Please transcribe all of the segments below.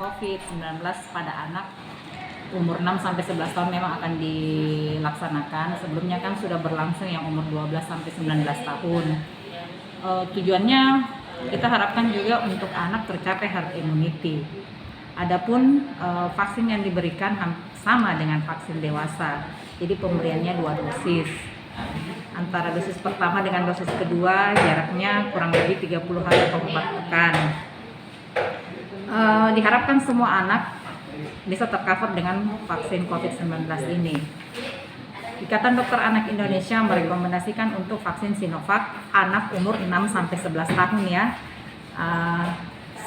COVID-19 pada anak umur 6 sampai 11 tahun memang akan dilaksanakan. Sebelumnya kan sudah berlangsung yang umur 12 sampai 19 tahun. Tujuannya kita harapkan juga untuk anak tercapai herd immunity. Adapun vaksin yang diberikan sama dengan vaksin dewasa. Jadi pemberiannya 2 dosis. Antara dosis pertama dengan dosis kedua jaraknya kurang lebih 30 hari atau 4 pekan. Diharapkan semua anak bisa tercover dengan vaksin COVID-19 ini. Ikatan Dokter Anak Indonesia merekomendasikan untuk vaksin Sinovac anak umur 6 sampai 11 tahun ya.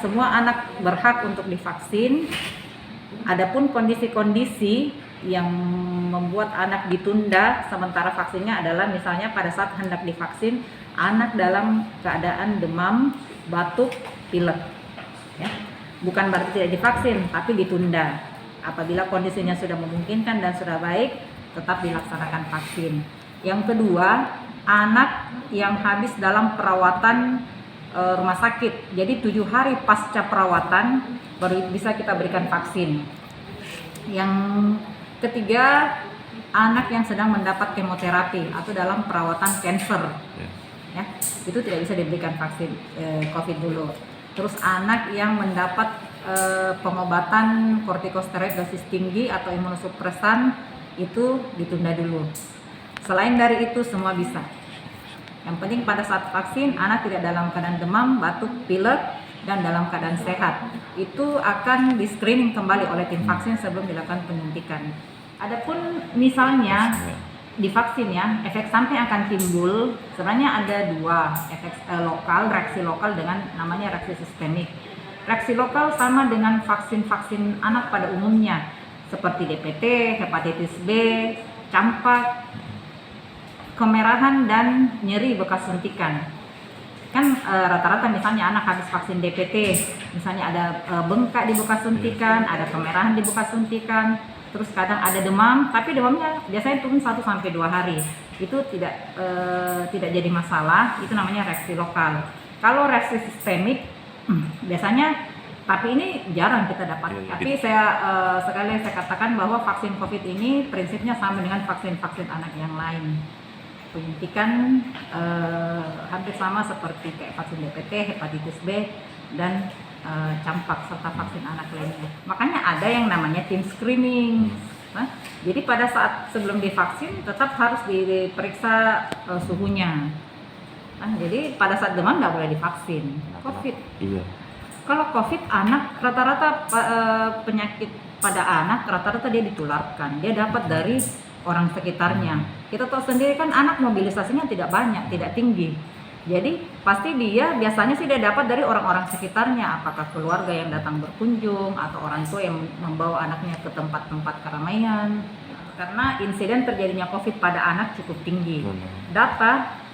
Semua anak berhak untuk divaksin. Adapun kondisi-kondisi yang membuat anak ditunda sementara vaksinnya adalah misalnya pada saat hendak divaksin anak dalam keadaan demam, batuk, pilek. Ya. Bukan berarti tidak divaksin, tapi ditunda. Apabila kondisinya sudah memungkinkan dan sudah baik, tetap dilaksanakan vaksin. Yang kedua, anak yang habis dalam perawatan rumah sakit. Jadi 7 hari pasca perawatan baru bisa kita berikan vaksin. Yang ketiga, anak yang sedang mendapat kemoterapi atau dalam perawatan kanker. Ya, itu tidak bisa diberikan vaksin COVID dulu. Terus anak yang mendapat pengobatan kortikosteroid dosis tinggi atau imunosupresan itu ditunda dulu. Selain dari itu semua bisa. Yang penting pada saat vaksin anak tidak dalam keadaan demam, batuk, pilek dan dalam keadaan sehat. Itu akan di screening kembali oleh tim vaksin sebelum dilakukan penyuntikan. Adapun misalnya di vaksin ya, efek samping akan timbul. Sebenarnya ada 2, efek lokal, reaksi lokal dengan namanya reaksi sistemik. Reaksi lokal sama dengan vaksin-vaksin anak pada umumnya, seperti DPT, hepatitis B, campak, kemerahan dan nyeri bekas suntikan. Kan rata-rata misalnya anak habis vaksin DPT, misalnya ada bengkak di bekas suntikan, ada kemerahan di bekas suntikan, terus kadang ada demam, tapi demamnya biasanya turun 1 sampai 2 hari. Itu tidak jadi masalah, itu namanya reaksi lokal. Kalau reaksi sistemik biasanya, tapi ini jarang kita dapat. Tapi sekali lagi saya katakan bahwa vaksin COVID ini prinsipnya sama dengan vaksin-vaksin anak yang lain. Penyuntikan hampir sama seperti kayak vaksin DPT, hepatitis B dan campak serta vaksin anak lainnya. Makanya ada yang namanya tim screening. Jadi pada saat sebelum divaksin tetap harus diperiksa suhunya. Jadi pada saat demam nggak boleh divaksin. COVID. Iya. Kalau COVID anak rata-rata penyakit pada anak rata-rata dia ditularkan. Dia dapat dari orang sekitarnya. Kita tahu sendiri kan anak mobilisasinya tidak banyak, tidak tinggi. Jadi pasti dia biasanya sih dia dapat dari orang-orang sekitarnya, apakah keluarga yang datang berkunjung atau orang tua yang membawa anaknya ke tempat-tempat keramaian. Karena insiden terjadinya COVID pada anak cukup tinggi. Data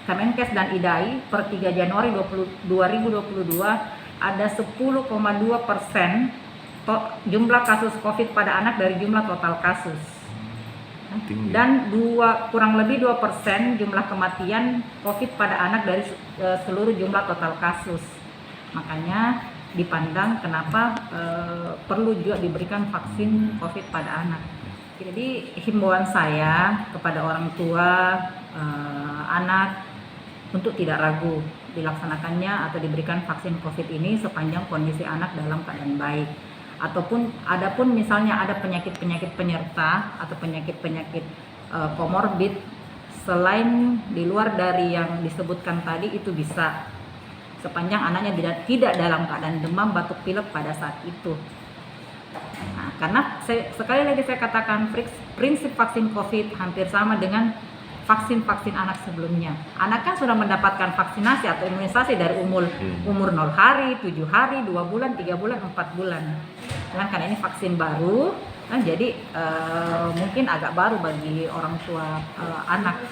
Kemenkes dan IDAI per 3 Januari 2022 ada 10,2% jumlah kasus COVID pada anak dari jumlah total kasus. Dan kurang lebih 2% jumlah kematian COVID pada anak dari seluruh jumlah total kasus. Makanya dipandang kenapa perlu juga diberikan vaksin COVID pada anak. Jadi himbauan saya kepada orang tua anak untuk tidak ragu dilaksanakannya atau diberikan vaksin COVID ini sepanjang kondisi anak dalam keadaan baik. Adapun misalnya ada penyakit-penyakit penyerta atau penyakit-penyakit komorbid selain di luar dari yang disebutkan tadi, itu bisa sepanjang anaknya tidak dalam keadaan demam, batuk, pilek pada saat itu. Nah, karena sekali lagi saya katakan prinsip vaksin COVID hampir sama dengan vaksin-vaksin anak sebelumnya. Anak kan sudah mendapatkan vaksinasi atau imunisasi dari umur 0 hari, 7 hari, 2 bulan, 3 bulan, 4 bulan. Nah, karena ini vaksin baru, kan jadi mungkin agak baru bagi orang tua anak.